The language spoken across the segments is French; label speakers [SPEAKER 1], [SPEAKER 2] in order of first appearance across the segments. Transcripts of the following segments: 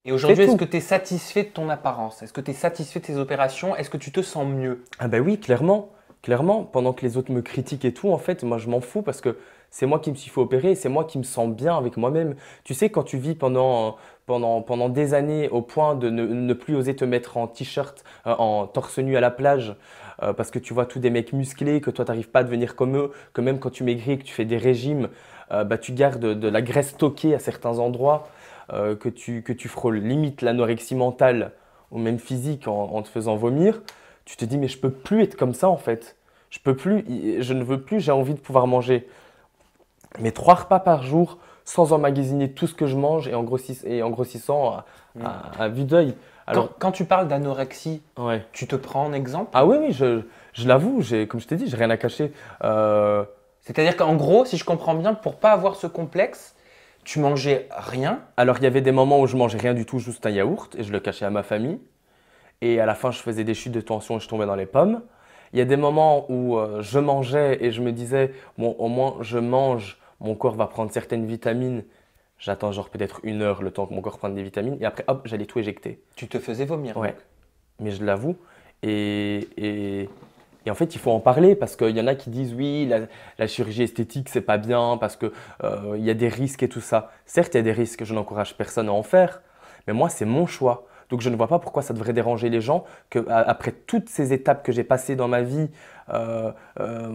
[SPEAKER 1] Et
[SPEAKER 2] C'est
[SPEAKER 1] aujourd'hui, est-ce
[SPEAKER 2] tout.
[SPEAKER 1] que tu es satisfait de ton apparence? Est-ce que tu es satisfait de tes opérations? Est-ce que tu te sens mieux?
[SPEAKER 2] Ah bah oui, clairement. Clairement, pendant que les autres me critiquent et tout, en fait, moi je m'en fous parce que c'est moi qui me suis fait opérer et c'est moi qui me sens bien avec moi-même. Tu sais, quand tu vis pendant des années au point de ne plus oser te mettre en t-shirt, en torse nu à la plage, parce que tu vois tous des mecs musclés, que toi t'arrives pas à devenir comme eux, que même quand tu maigris, que tu fais des régimes, bah, tu gardes de la graisse stockée à certains endroits, que tu frôles limite l'anorexie mentale ou même physique en te faisant vomir. Tu te dis, mais je peux plus être comme ça en fait. Je peux plus, je ne veux plus, j'ai envie de pouvoir manger mes 3 repas par jour sans emmagasiner tout ce que je mange et en grossissant
[SPEAKER 1] Hmm.
[SPEAKER 2] à vue d'œil. Alors,
[SPEAKER 1] Quand tu parles d'anorexie,
[SPEAKER 2] ouais.
[SPEAKER 1] tu te prends en exemple?
[SPEAKER 2] Ah oui, oui, je l'avoue, comme je t'ai dit, j'ai rien à cacher.
[SPEAKER 1] C'est-à-dire qu'en gros, si je comprends bien, pour pas avoir ce complexe, tu mangeais rien.
[SPEAKER 2] Alors, il y avait des moments où je mangeais rien du tout, juste un yaourt, et je le cachais à ma famille. Et à la fin, je faisais des chutes de tension et je tombais dans les pommes. Il y a des moments où je mangeais et je me disais, bon, au moins je mange, mon corps va prendre certaines vitamines. J'attends genre peut-être 1 heure le temps que mon corps prenne des vitamines et après, hop, j'allais tout éjecter.
[SPEAKER 1] Tu te faisais vomir
[SPEAKER 2] Ouais,
[SPEAKER 1] donc.
[SPEAKER 2] mais je l'avoue. Et, et, et en fait, il faut en parler parce qu'il y en a qui disent, oui, la chirurgie esthétique, c'est pas bien parce que il y a des risques et tout ça. Certes, il y a des risques, je n'encourage personne à en faire, mais moi, c'est mon choix. Donc, je ne vois pas pourquoi ça devrait déranger les gens que, après toutes ces étapes que j'ai passées dans ma vie, euh, euh,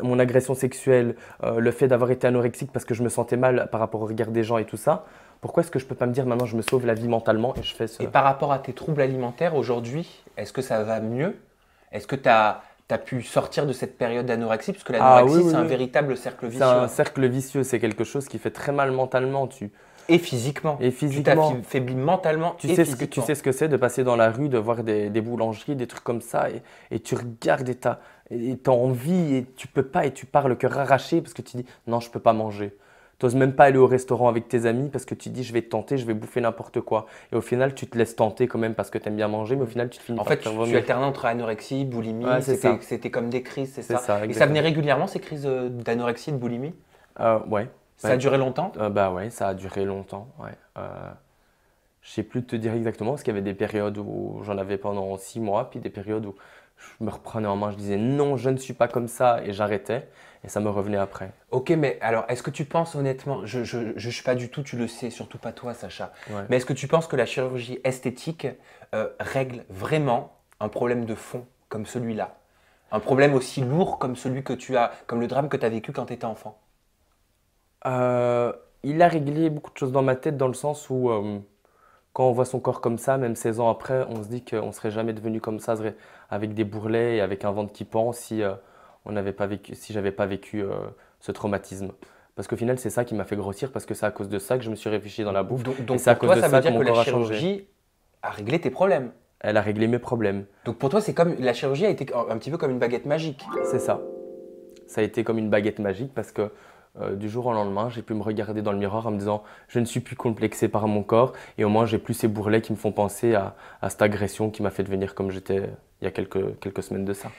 [SPEAKER 2] mon agression sexuelle, le fait d'avoir été anorexique parce que je me sentais mal par rapport au regard des gens et tout ça, pourquoi est-ce que je peux pas me dire maintenant je me sauve la vie mentalement et je fais ce...
[SPEAKER 1] Et par rapport à tes troubles alimentaires aujourd'hui, est-ce que ça va mieux? Est-ce que tu as pu sortir de cette période d'anorexie? Parce que
[SPEAKER 2] Ah oui,
[SPEAKER 1] l'anorexie,
[SPEAKER 2] oui,
[SPEAKER 1] c'est un
[SPEAKER 2] oui.
[SPEAKER 1] véritable cercle
[SPEAKER 2] C'est
[SPEAKER 1] vicieux,
[SPEAKER 2] un
[SPEAKER 1] hein.
[SPEAKER 2] cercle vicieux, c'est quelque chose qui fait très mal mentalement.
[SPEAKER 1] Et physiquement.
[SPEAKER 2] Et
[SPEAKER 1] Tu
[SPEAKER 2] physiquement,
[SPEAKER 1] t'affaiblis mentalement
[SPEAKER 2] tu
[SPEAKER 1] et
[SPEAKER 2] sais tu sais
[SPEAKER 1] physiquement.
[SPEAKER 2] ce que c'est de passer dans la rue, de voir des boulangeries, des trucs comme ça, et tu regardes et t'as envie, et tu peux pas, et tu pars le cœur arraché parce que tu dis non, je peux pas manger. T'oses même pas aller au restaurant avec tes amis parce que tu dis je vais te tenter, je vais bouffer n'importe quoi. Et au final, tu te laisses tenter quand même parce que tu aimes bien manger, mais au
[SPEAKER 1] Mm.
[SPEAKER 2] final, tu te finis
[SPEAKER 1] En
[SPEAKER 2] par
[SPEAKER 1] fait,
[SPEAKER 2] te faire
[SPEAKER 1] tu
[SPEAKER 2] vomir.
[SPEAKER 1] alternais entre anorexie,
[SPEAKER 2] Ouais,
[SPEAKER 1] boulimie,
[SPEAKER 2] c'est ça.
[SPEAKER 1] c'était comme des crises, c'est
[SPEAKER 2] C'est
[SPEAKER 1] ça?
[SPEAKER 2] ça,
[SPEAKER 1] Et ça venait
[SPEAKER 2] exactement.
[SPEAKER 1] régulièrement, ces crises d'anorexie, de boulimie?
[SPEAKER 2] Ouais,
[SPEAKER 1] Ça a
[SPEAKER 2] ouais.
[SPEAKER 1] duré longtemps?
[SPEAKER 2] Bah ouais, ça a duré longtemps. Ouais. Je sais plus te dire exactement parce qu'il y avait des périodes où j'en avais pendant 6 mois, puis des périodes où je me reprenais en main, je disais non, je ne suis pas comme ça et j'arrêtais et ça me revenait après.
[SPEAKER 1] Ok, mais alors, est-ce que tu penses honnêtement, je suis pas du tout, tu le sais, surtout pas toi, Sacha,
[SPEAKER 2] Ouais.
[SPEAKER 1] mais est-ce que tu penses que la chirurgie esthétique règle vraiment un problème de fond comme celui-là? Un problème aussi lourd comme celui que tu as, comme le drame que tu as vécu quand tu étais enfant?
[SPEAKER 2] Euh, il a réglé beaucoup de choses dans ma tête dans le sens où quand on voit son corps comme ça, même 16 ans après, on se dit qu'on serait jamais devenu comme ça avec des bourrelets et avec un ventre qui pend si on n'avait pas vécu, si j'avais pas vécu ce traumatisme. Parce qu'au final, c'est ça qui m'a fait grossir, parce que c'est à cause de ça que je me suis réfugié dans la bouffe, et
[SPEAKER 1] Donc
[SPEAKER 2] c'est à
[SPEAKER 1] pour
[SPEAKER 2] cause
[SPEAKER 1] toi,
[SPEAKER 2] de
[SPEAKER 1] ça veut
[SPEAKER 2] ça que
[SPEAKER 1] dire
[SPEAKER 2] mon
[SPEAKER 1] que la
[SPEAKER 2] corps a changé.
[SPEAKER 1] chirurgie a réglé tes problèmes.
[SPEAKER 2] Elle a réglé mes problèmes.
[SPEAKER 1] Donc pour toi, c'est comme la chirurgie a été un petit peu comme une baguette magique.
[SPEAKER 2] C'est ça. Ça a été comme une baguette magique parce que du jour au lendemain, j'ai pu me regarder dans le miroir en me disant je ne suis plus complexé par mon corps et au moins j'ai plus ces bourrelets qui me font penser à cette agression qui m'a fait devenir comme j'étais il y a quelques semaines de ça.